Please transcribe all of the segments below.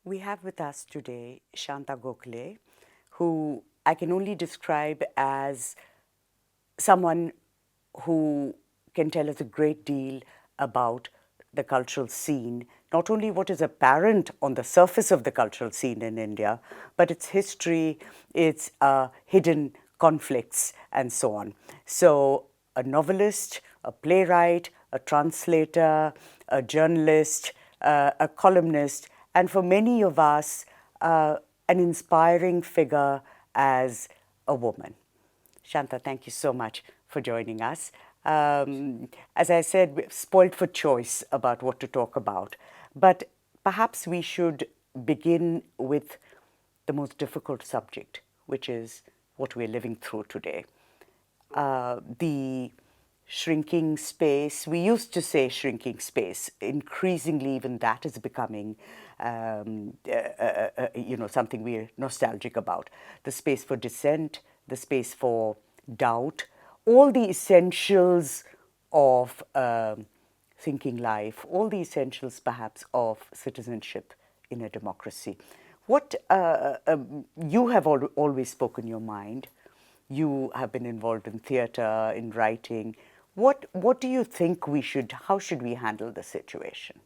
We have with us today Shanta Gokhale, who I can only describe as someone who can tell us a great deal about the cultural scene, not only what is apparent on the surface of the cultural scene in India, but its history, its hidden conflicts, and so on. So, a novelist, a playwright, a translator, a journalist, a columnist, and for many of us, an inspiring figure as a woman. Shanta, thank you so much for joining us. As I said, we're spoiled for choice about what to talk about, but perhaps we should begin with the most difficult subject, which is what we're living through today. The shrinking space, we used to say shrinking space, increasingly even that is becoming something we're nostalgic about. The space for dissent, the space for doubt, all the essentials of thinking life, all the essentials perhaps of citizenship in a democracy. What you have always spoken your mind. You have been involved in theatre, in writing. What do you think how should we handle the situation?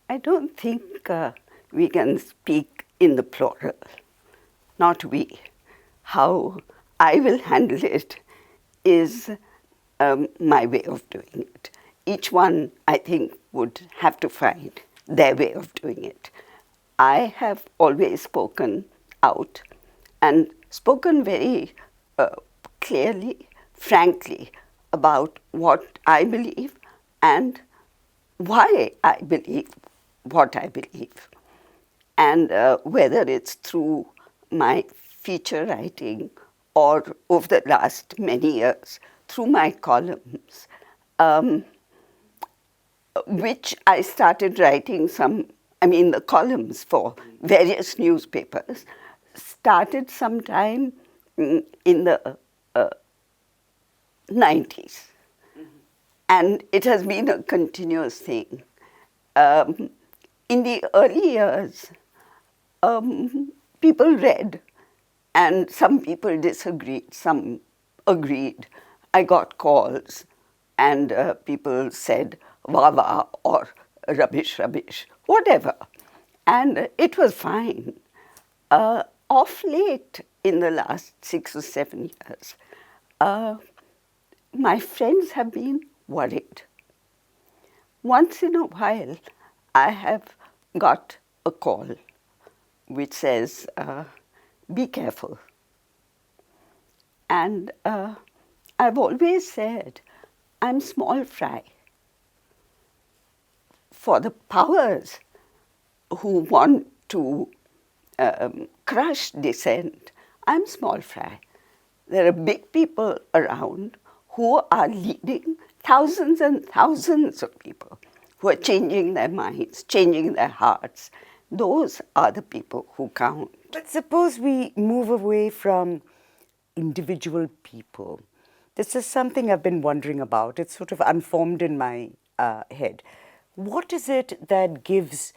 I don't think we can speak in the plural, not we. How I will handle it is my way of doing it. Each one, I think, would have to find their way of doing it. I have always spoken out and spoken very clearly, frankly, about what I believe and why I believe what I believe. And whether it's through my feature writing or over the last many years through my columns, which I started writing the columns for various newspapers, started sometime in the 90s. And it has been a continuous thing. In the early years, people read, and some people disagreed, some agreed. I got calls, and people said, wah wah, or rubbish, rubbish, whatever. And it was fine. Of late, in the last 6 or 7 years, my friends have been worried. Once in a while, I have got a call which says, be careful. And I've always said, I'm small fry. For the powers who want to crush dissent, I'm small fry. There are big people around who are leading thousands and thousands of people who are changing their minds, changing their hearts. Those are the people who count. But suppose we move away from individual people. This is something I've been wondering about. It's sort of unformed in my head. What is it that gives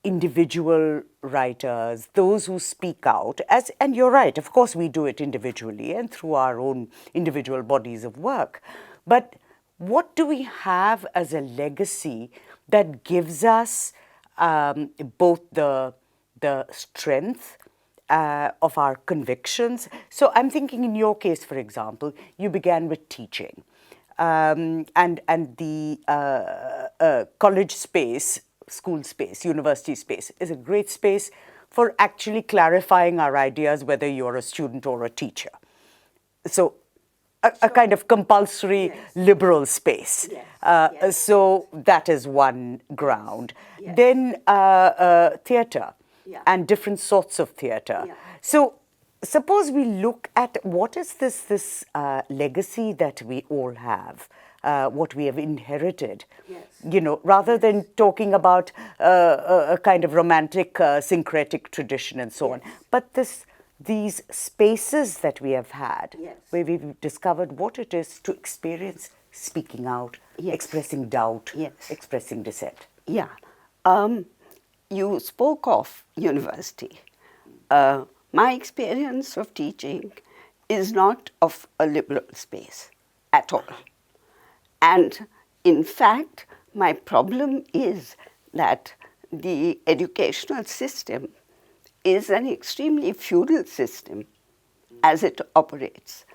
individual writers, those who speak out, and you're right, of course we do it individually and through our own individual bodies of work, but what do we have as a legacy that gives us both the strength of our convictions? So I'm thinking in your case, for example, you began with teaching, and the college space, school space, university space is a great space for actually clarifying our ideas, whether you're a student or a teacher. So a kind of compulsory Yes. liberal space. Yes. Yes. So that is one ground. Yes. Then theatre, Yeah. and different sorts of theatre. Yeah. So suppose we look at what is this legacy that we all have, what we have inherited. Yes. Rather than talking about a kind of romantic, syncretic tradition and so on, Yes. but these spaces that we have had, Yes. where we've discovered what it is to experience speaking out, Yes. expressing doubt, Yes. expressing dissent. Yeah. you spoke of university. My experience of teaching is not of a liberal space at all. And in fact, my problem is that the educational system is an extremely feudal system as it operates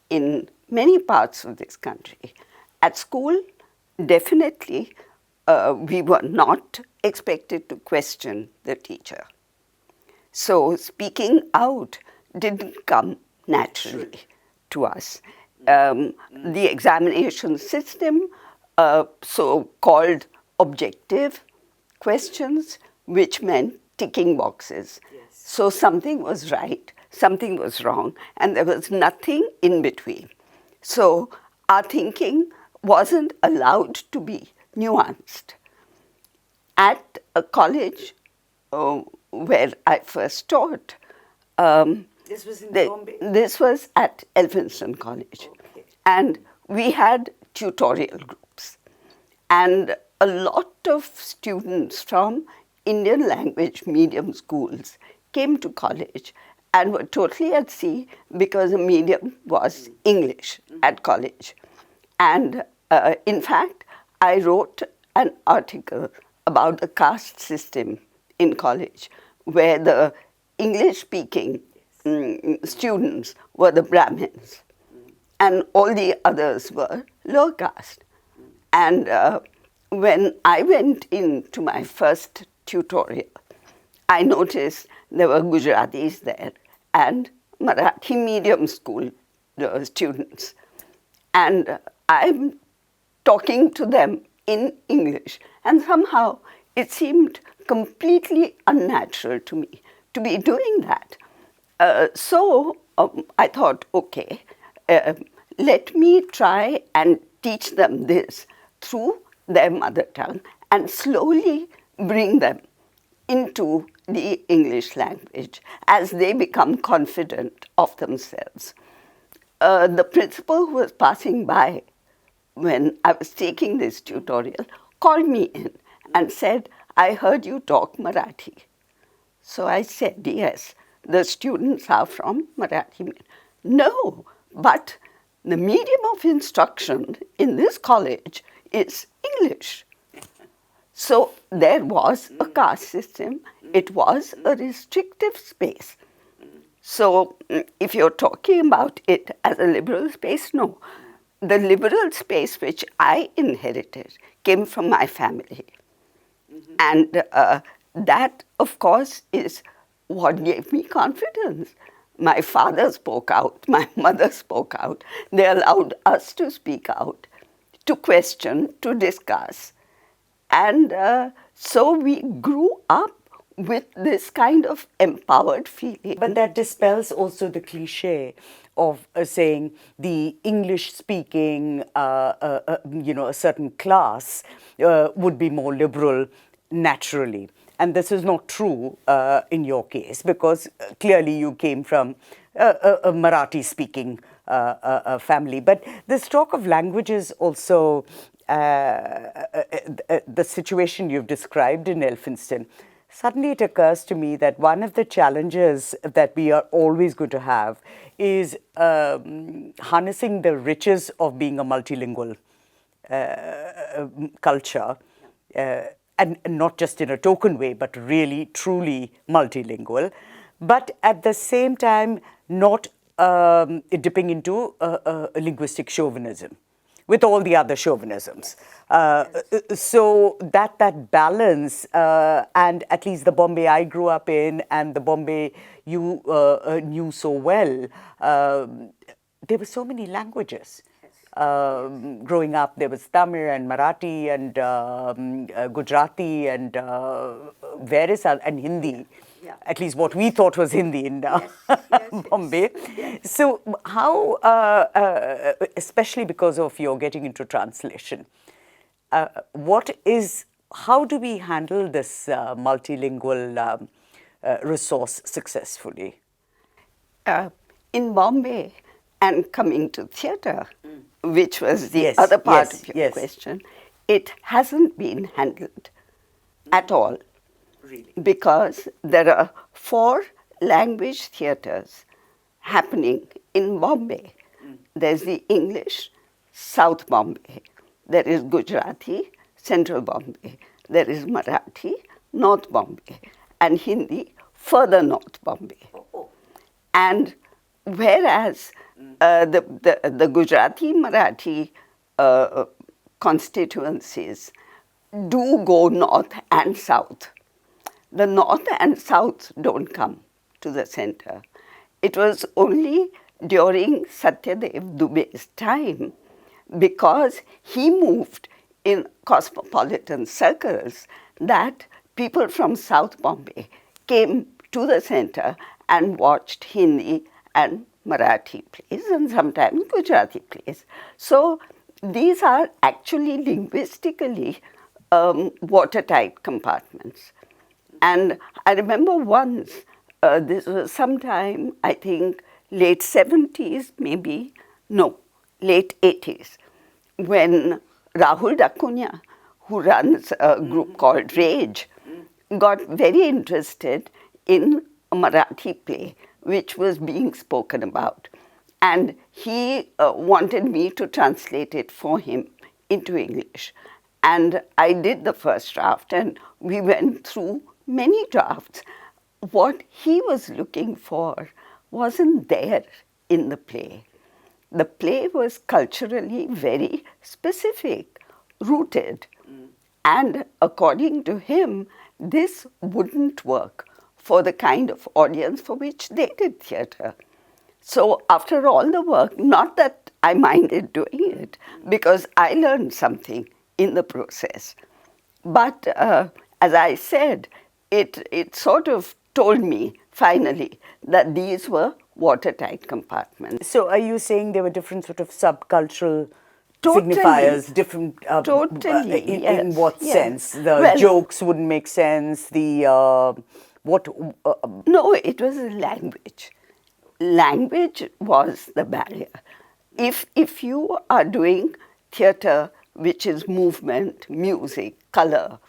in many parts of this country. At school, definitely, we were not expected to question the teacher. So speaking out didn't come naturally to us. The examination system, so-called objective questions, which meant ticking boxes. Yes. So something was right, something was wrong, and there was nothing in between. So our thinking wasn't allowed to be nuanced. At a college where I first taught, This was in Bombay? this was at Elphinstone College. Okay. And we had tutorial groups. And a lot of students from Indian language medium schools came to college and were totally at sea because the medium was English at college. And in fact, I wrote an article about the caste system in college, where the English-speaking students were the Brahmins, and all the others were lower caste. And when I went into my first tutorial, I noticed there were Gujaratis there and Marathi medium school students. And I'm talking to them in English, and somehow it seemed completely unnatural to me to be doing that. So I thought, okay, let me try and teach them this through their mother tongue and slowly bring them into the English language as they become confident of themselves. The principal who was passing by when I was taking this tutorial called me in and said, "I heard you talk Marathi." So I said, "Yes, the students are from Marathi." "No, but the medium of instruction in this college is English." So there was a caste system. It was a restrictive space. So if you're talking about it as a liberal space, no. The liberal space which I inherited came from my family. And that, of course, is what gave me confidence. My father spoke out, my mother spoke out. They allowed us to speak out, to question, to discuss. And so we grew up with this kind of empowered feeling. But that dispels also the cliche of saying the English-speaking, a certain class would be more liberal naturally. And this is not true in your case, because clearly you came from a Marathi-speaking family. But this talk of languages also, the situation you've described in Elphinstone, suddenly it occurs to me that one of the challenges that we are always going to have is harnessing the riches of being a multilingual culture, and not just in a token way, but really, truly multilingual, but at the same time not dipping into linguistic chauvinism with all the other chauvinisms. So that balance, and at least the Bombay I grew up in and the Bombay you knew so well, there were so many languages. Growing up, there was Tamil and Marathi and Gujarati and various and Hindi. Yeah. At least what we thought was Hindi in Bombay. Yes. So how, especially because of your getting into translation, how do we handle this multilingual resource successfully? In Bombay, and coming to theatre, which was the other part of your question, it hasn't been handled at all. Really? Because there are 4 language theatres happening in Bombay. There's the English, South Bombay. There is Gujarati, Central Bombay. There is Marathi, North Bombay. And Hindi, further North Bombay. And whereas the Gujarati, Marathi constituencies do go north and south, the north and south don't come to the center. It was only during Satyadev Dubey's time, because he moved in cosmopolitan circles, that people from South Bombay came to the center and watched Hindi and Marathi plays and sometimes Gujarati plays. So these are actually linguistically watertight compartments. And I remember once, this was sometime, I think, late 70s, maybe, no, late 80s, when Rahul Dakunya, who runs a group called Rage, got very interested in a Marathi play which was being spoken about. And he wanted me to translate it for him into English. And I did the first draft, and we went through many drafts. What he was looking for wasn't there in the play. The play was culturally very specific, rooted. And according to him, this wouldn't work for the kind of audience for which they did theatre. So after all the work, not that I minded doing it, because I learned something in the process. But as I said, it sort of told me finally that these were watertight compartments. So are you saying there were different sort of subcultural Totally. signifiers, different Totally, in what yes. sense? The Well, jokes wouldn't make sense, the what No, it was a language. Language was the barrier. If you are doing theatre which is movement, music, color,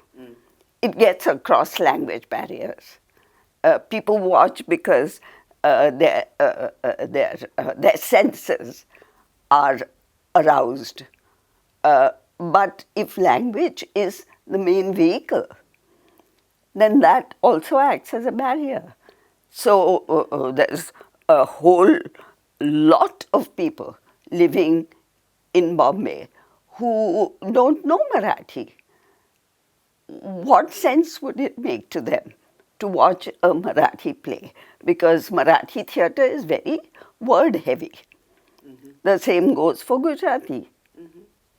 it gets across language barriers. People watch because their senses are aroused. But if language is the main vehicle, then that also acts as a barrier. So there's a whole lot of people living in Bombay who don't know Marathi. What sense would it make to them to watch a Marathi play? Because Marathi theatre is very word heavy. The same goes for Gujarati.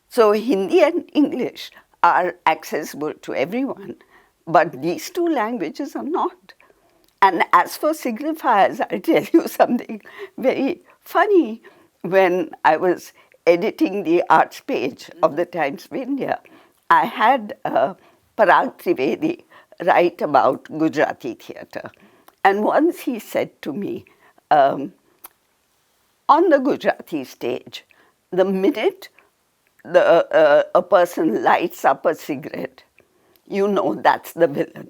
So Hindi and English are accessible to everyone, but these 2 languages are not. And as for signifiers, I'll tell you something very funny. When I was editing the arts page of the Times of India, I had Parag Trivedi write about Gujarati theatre. And once he said to me, on the Gujarati stage, the minute a person lights up a cigarette, you know that's the villain.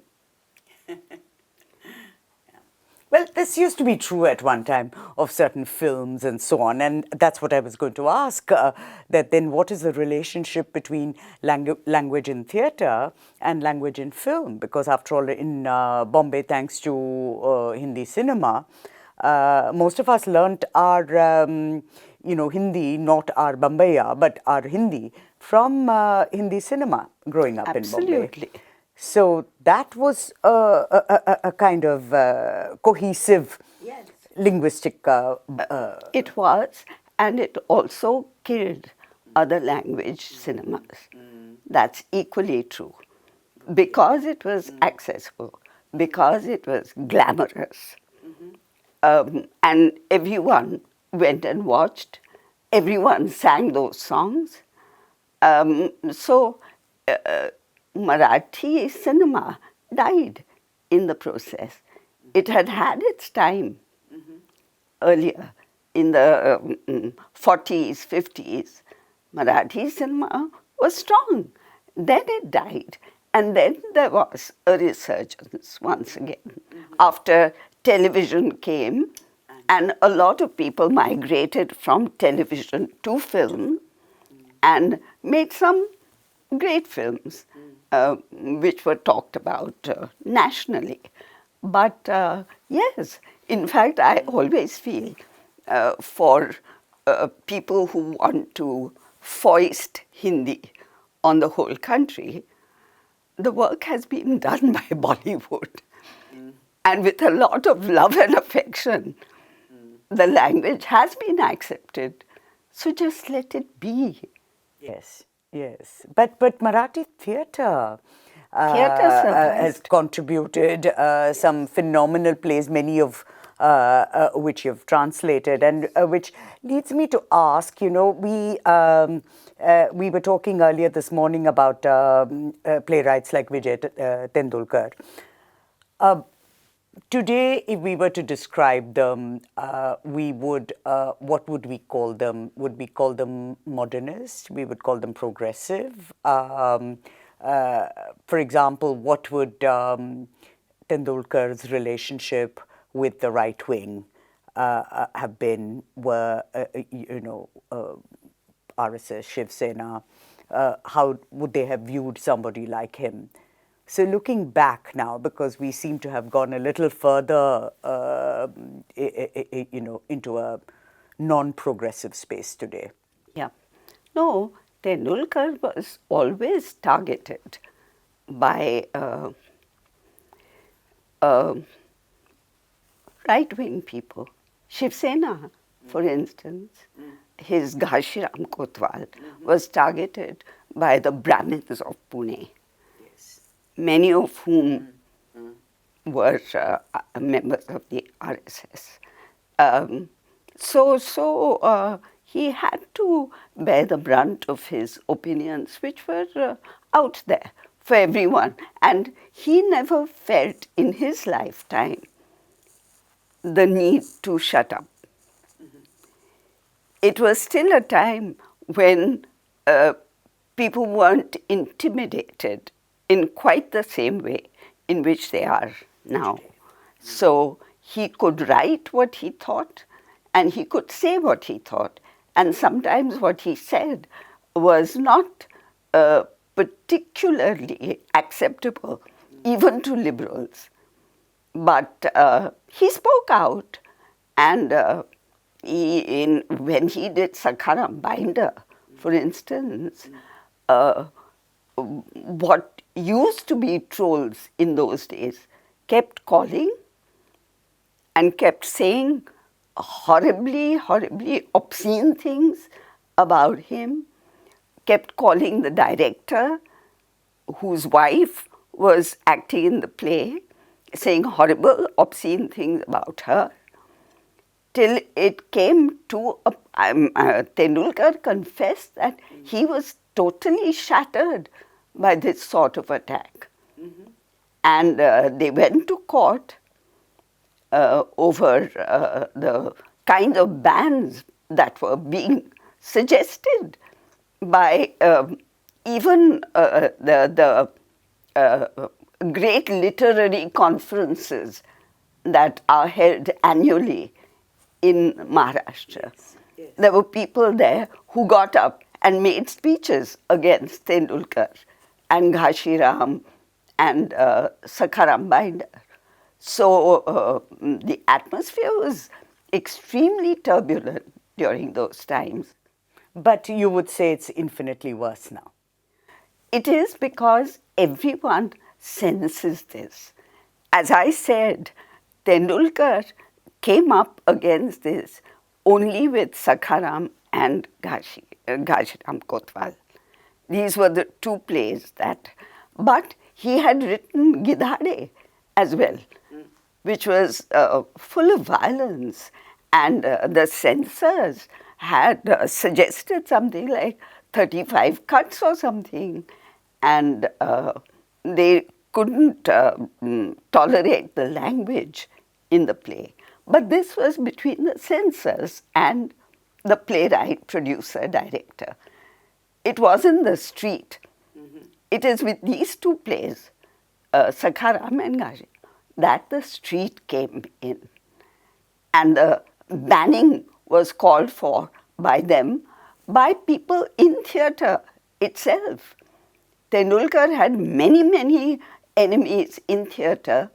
Well, this used to be true at one time of certain films and so on, and that's what I was going to ask, that then what is the relationship between language in theatre and language in film? Because after all, in Bombay, thanks to Hindi cinema, most of us learnt our, Hindi, not our Bombaya, but our Hindi from Hindi cinema growing up in Bombay. Absolutely. So that was a kind of cohesive linguistic. It was, and it also killed other language cinemas. That's equally true. Because it was accessible, because it was glamorous, and everyone went and watched, everyone sang those songs. Marathi cinema died in the process. It had had its time earlier, in the 40s, 50s. Marathi cinema was strong. Then it died. And then there was a resurgence once again after television came, and a lot of people migrated from television to film and made some great films which were talked about nationally. But yes, in fact, I always feel for people who want to foist Hindi on the whole country, the work has been done by Bollywood. And with a lot of love and affection, the language has been accepted. So just let it be. Yes, yes. But Marathi theatre Theatre has survived. contributed some phenomenal plays, many of which you've translated, and which leads me to ask, we were talking earlier this morning about playwrights like Vijay Tendulkar. Today, if we were to describe them, we would, what would we call them? Would we call them modernist? We would call them progressive. For example, what would Tendulkar's relationship with the right wing have been? Were, RSS, Shiv Sena, how would they have viewed somebody like him? So looking back now, because we seem to have gone a little further, into a non-progressive space today. Yeah. No, Tendulkar was always targeted by right-wing people. Shiv Sena, for instance, his Ghashiram Kotwal was targeted by the Brahmins of Pune, many of whom were members of the RSS. So he had to bear the brunt of his opinions, which were out there for everyone. And he never felt in his lifetime the need to shut up. It was still a time when people weren't intimidated in quite the same way in which they are now. So he could write what he thought and he could say what he thought. And sometimes what he said was not particularly acceptable, even to liberals. But he spoke out, and when he did Saqqara Binder, for instance, what used to be trolls in those days kept calling and kept saying horribly, horribly obscene things about him, kept calling the director, whose wife was acting in the play, saying horrible, obscene things about her, till it came to Tendulkar confessed that he was totally shattered by this sort of attack. And they went to court over the kind of bans that were being suggested by even the great literary conferences that are held annually in Maharashtra. Yes. There were people there who got up and made speeches against Tendulkar and Ghashiram and Saqqara Binder. So the atmosphere was extremely turbulent during those times. But you would say it's infinitely worse now. It is because everyone senses this. As I said, Tendulkar came up against this only with Saqqara and Ghashiram Kotwal. These were the two plays that, but he had written Gidhade as well, which was full of violence, and the censors had suggested something like 35 cuts or something, and they couldn't tolerate the language in the play. But this was between the censors and the playwright, producer, director. It was in the street. it is with these two plays, Saqqara and Gaji, that the street came in. And the banning was called for by them, by people in theatre itself. Tendulkar had many, many enemies in theatre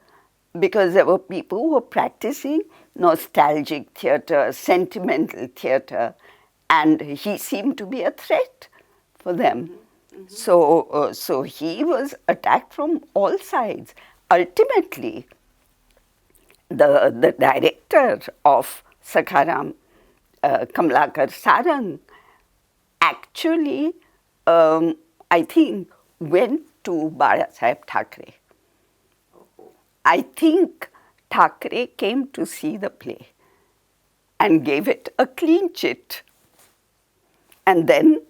because there were people who were practicing nostalgic theatre, sentimental theatre, and he seemed to be a threat for them. So he was attacked from all sides. Ultimately, the director of Saqqara, Kamalakar Sarang, actually, I think, went to Balasaheb Thackeray. I think Thackeray came to see the play and gave it a clean chit. And then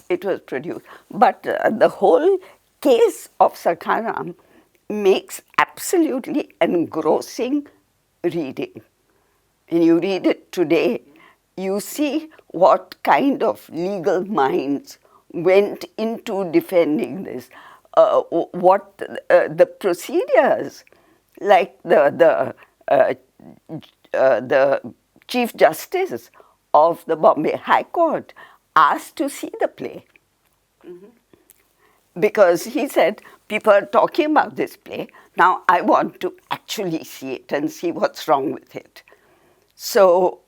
it was produced. But the whole case of Saqqara makes absolutely engrossing reading. When you read it today, you see what kind of legal minds went into defending this, what the procedures, like the Chief Justice of the Bombay High Court asked to see the play. Because he said, people are talking about this play, now I want to actually see it and see what's wrong with it. So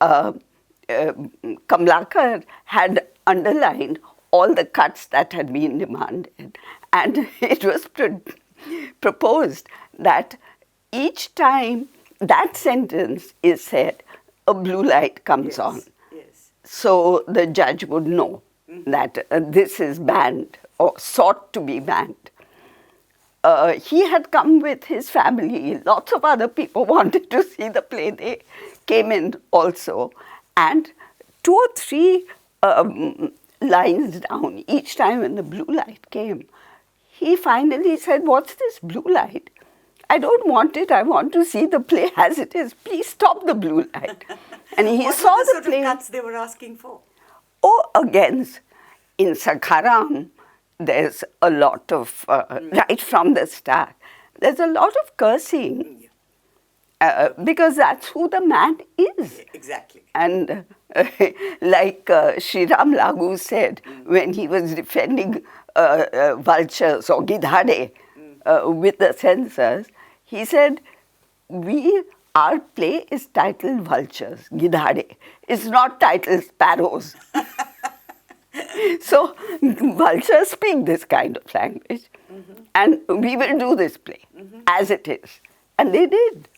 Kamalakar had underlined all the cuts that had been demanded, and it was proposed that each time that sentence is said, a blue light comes on. Yes. So the judge would know that this is banned or sought to be banned. He had come with his family. Lots of other people wanted to see the play. They came in also. And 2 or 3 lines down, each time when the blue light came, he finally said, "What's this blue light? I don't want it. I want to see the play as it is. Please stop the blue light." And he what saw were the the play. sort of cuts they were asking for? Oh, again, in Saqqara, there's a lot of, right from the start, there's a lot of cursing. Because that's who the man is. Exactly. And like Sriram Lagu said when he was defending vultures or gidhade with the censors, he said, our play is titled Vultures, Gidhade. It's not titled Sparrows. So vultures speak this kind of language, and we will do this play as it is. And they did.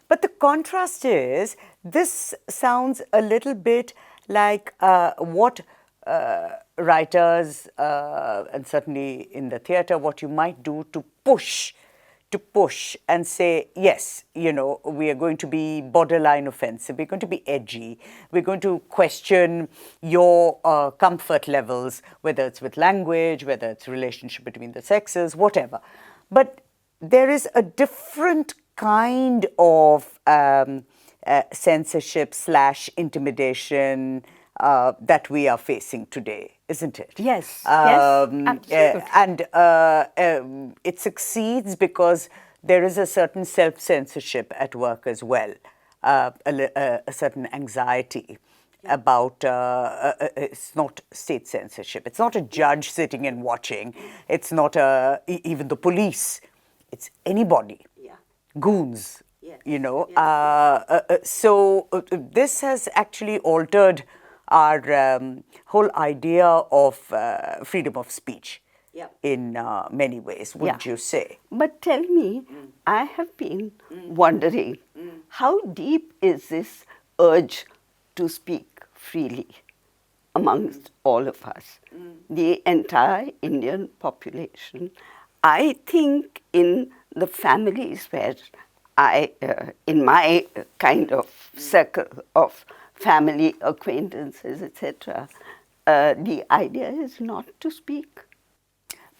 But the contrast is, this sounds a little bit like what writers, and certainly in the theatre, what you might do to push and say, yes, you know, we are going to be borderline offensive, we're going to be edgy, we're going to question your comfort levels, whether it's with language, whether it's relationship between the sexes, whatever. But there is a different kind of censorship / intimidation that we are facing today, isn't it? Yes, yes, absolutely. And it succeeds because there is a certain self-censorship at work as well, a certain anxiety about, it's not state censorship, it's not a judge sitting and watching, it's not even the police, it's anybody. Goons, you know. So this has actually altered our whole idea of freedom of speech in many ways, wouldn't you say? But tell me, I have been wondering, how deep is this urge to speak freely amongst all of us, the entire Indian population? I think in the families where in my kind of circle of family acquaintances, etc., the idea is not to speak.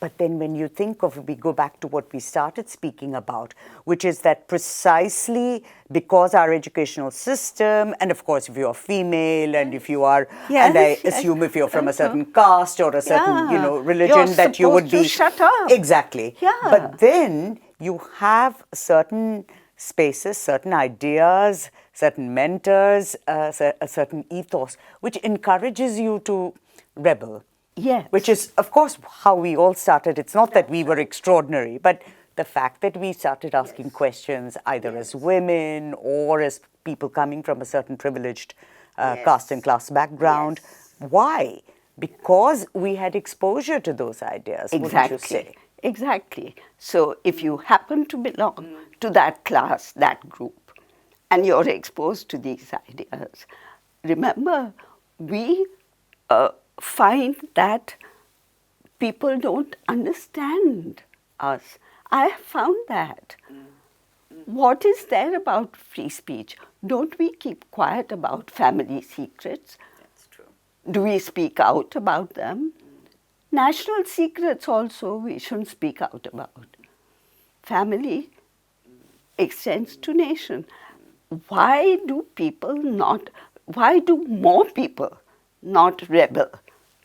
But then when you think of, we go back to what we started speaking about, which is that precisely because our educational system, and of course if you're female and if you are, and I assume if you're from a certain caste or a certain, religion, that you would be... shut up. Exactly. Yeah. But then you have certain spaces, certain ideas, certain mentors, a certain ethos, which encourages you to rebel. Yes. Which is, of course, how we all started. It's not that we were extraordinary, but the fact that we started asking questions either as women or as people coming from a certain privileged caste and class background. Why? Because we had exposure to those ideas, wouldn't you say? Exactly. So if you happen to belong to that class, that group, and you're exposed to these ideas, remember, we find that people don't understand us. I have found that. What is there about free speech? Don't we keep quiet about family secrets? That's true. Do we speak out about them? National secrets also we shouldn't speak out about. Family extends to nation. Why do more people not rebel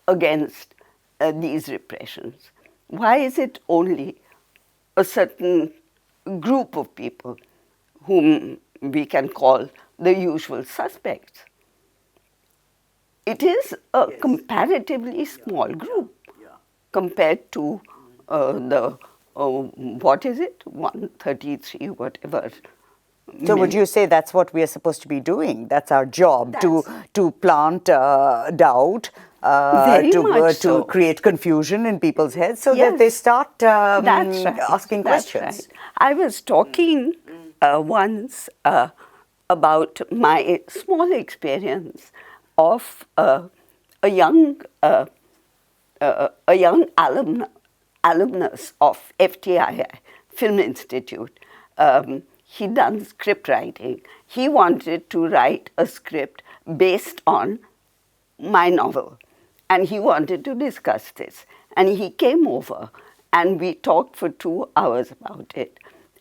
against these repressions? Why is it only a certain group of people whom we can call the usual suspects? It is a comparatively small group compared to what is it, 133, whatever. So would you say that's what we are supposed to be doing? That's our job, to plant doubt, to create confusion in people's heads so that they start asking questions. Right. I was talking once about my small experience of a young alumnus of FTII, Film Institute. He done script writing. He wanted to write a script based on my novel, and he wanted to discuss this. And he came over, and we talked for 2 hours about it.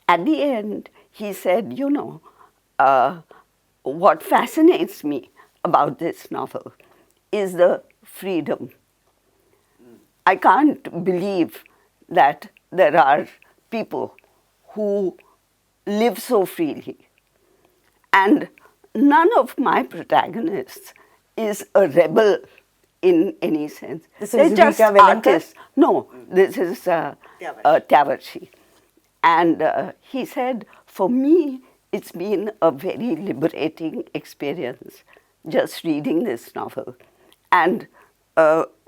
At the end, he said, what fascinates me about this novel is the freedom. I can't believe that there are people who live so freely. And none of my protagonists is a rebel in any sense. This They're is just Githa artists. No, this is Tavarshi. And he said, for me, it's been a very liberating experience just reading this novel and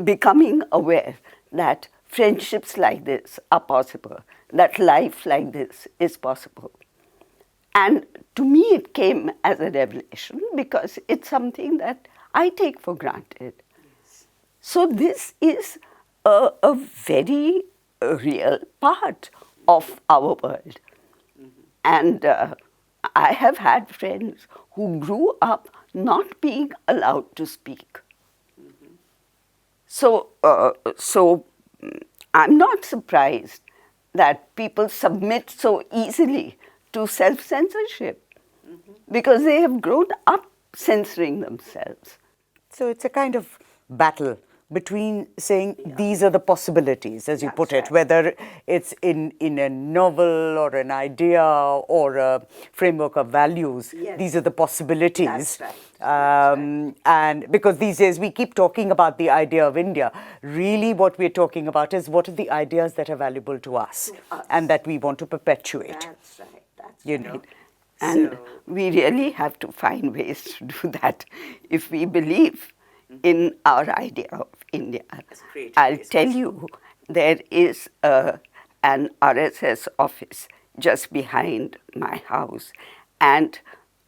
becoming aware that friendships like this are possible, that life like this is possible. And to me, it came as a revelation because it's something that I take for granted. So this is a very real part of our world. And I have had friends who grew up not being allowed to speak. So I'm not surprised that people submit so easily to self-censorship because they have grown up censoring themselves. So it's a kind of battle between saying these are the possibilities, as you put it, whether it's in a novel or an idea or a framework of values, these are the possibilities. And because these days we keep talking about the idea of India, really what we're talking about is what are the ideas that are valuable to us and that we want to perpetuate. That's right. That's right. And we really have to find ways to do that if we believe in our idea of India. I'll tell you, there is an RSS office just behind my house, and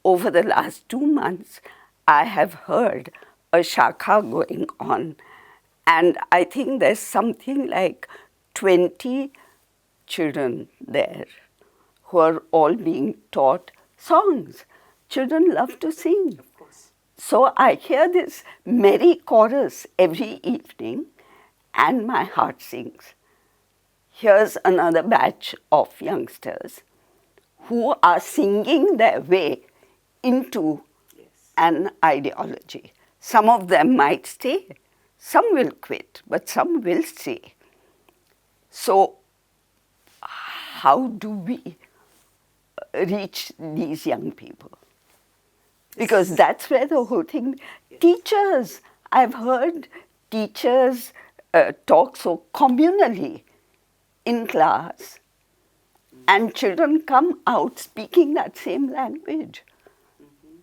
over the last 2 months, I have heard a shakha going on, and I think there's something like 20 children there who are all being taught songs. Children love to sing. Of course. So I hear this merry chorus every evening and my heart sings. here's another batch of youngsters who are singing their way into an ideology. Some of them might stay, some will quit, but some will stay. So how do we reach these young people? Because that's where the whole thing, teachers, I've heard teachers talk so communally in class, and children come out speaking that same language.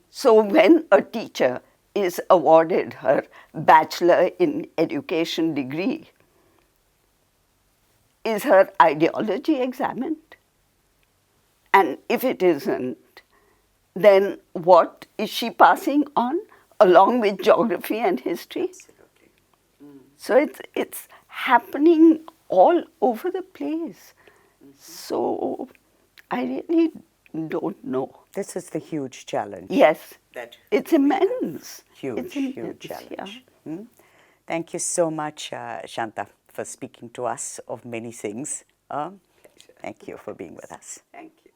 So when a teacher is awarded her Bachelor in Education degree, is her ideology examined? And if it isn't, then what is she passing on along with geography and history? Absolutely. So it's happening all over the place. So I really don't know. This is the huge challenge. Yes, That it's immense. Huge, It's immense, huge challenge. yeah. Thank you so much, Shanta, for speaking to us of many things. Thank you for being with us. Thank you.